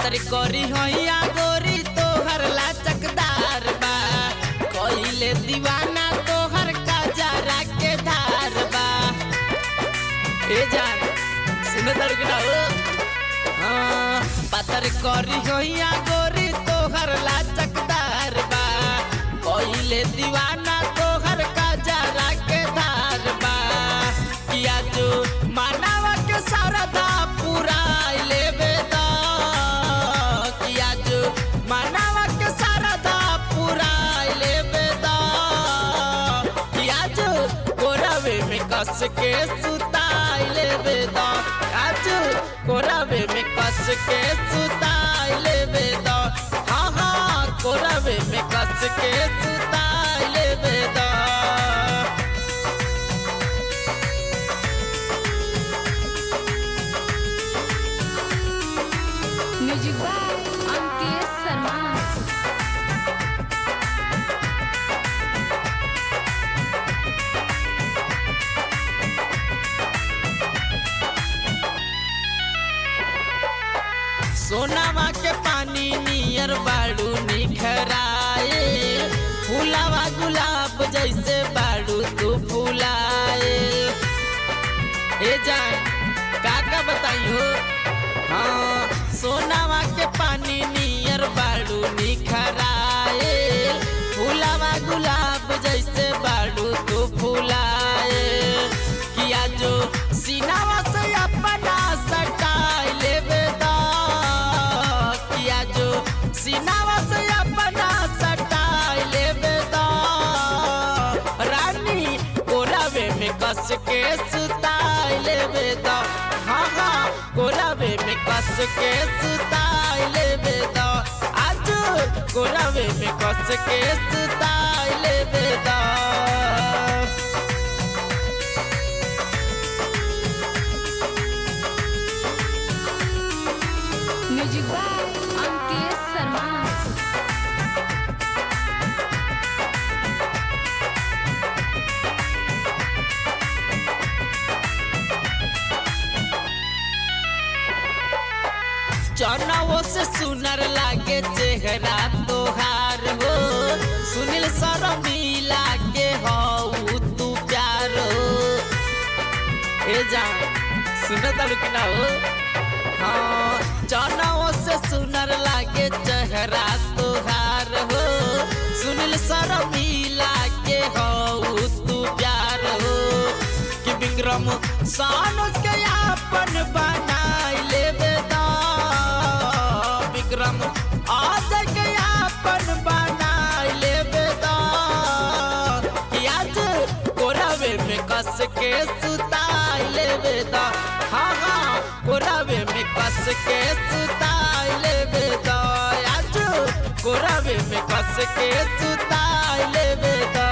पतर करी होइया गोरी तोहर लाचकदार बा कइले दीवाना तोहर काजरा के धार बा। ए जान सुन दरगना हो हाँ पतर करी होइया गोरी तोहर लाचकदार बा कइले दीवाना तोहर काजरा के धार बा। किया जो मानव के सरदा पूरा लेबे दा किया जो मानव के सरदा पूरा लेबे दा किया जो कोरावे में कस के सुताई लेबे दा आज कोरावे में कस के सुताई लेबे दा हाँ हाँ कोरावे में कस के सुताई लेबे दा। Music by Ankit Sharma. सोनावा के पानी नियर बाड़ू निखराए फूलावा गुलाब जैसे बाड़ू तू फूलाए। ए जान काका बताइयो हाँ सोनावा के पानी नियर बाड़ू निखराए फूलावा गुलाब जैसे बाड़ू तू फूलाए। किया जो सीनावा से अपना सटाई लेबे दा किया जो सीनावा से अपना सटाई लेबे दा रानी कोरावे में कस के सुताई लेबे दा हाँ हाँ कोरावे में कस के सुताई लेबे दा आज कोरावे में कस के सुताई लेबे दा। Music by Ankit Sharma. चौनावो से सुनर लागे चेहरा तोहार हो सुनील शर्मिला के हो तू प्यार हो। ए जान सुन तड़कना हो हाँ चौनावो से सुनर लागे चेहरा तोहार हो सुनील शर्मिला के हो तू प्यार हो। कि विक्रम सानू के अपन बनाई लेबे दा विक्रम आज के अपन बनाई लेबे दा कि आज कोरावे में कस के सुताई लेबे दा हाँ हाँ कोरावे में कस के सुताई लेबे दा आज कोरावे में कस के सुताई लेबे दा।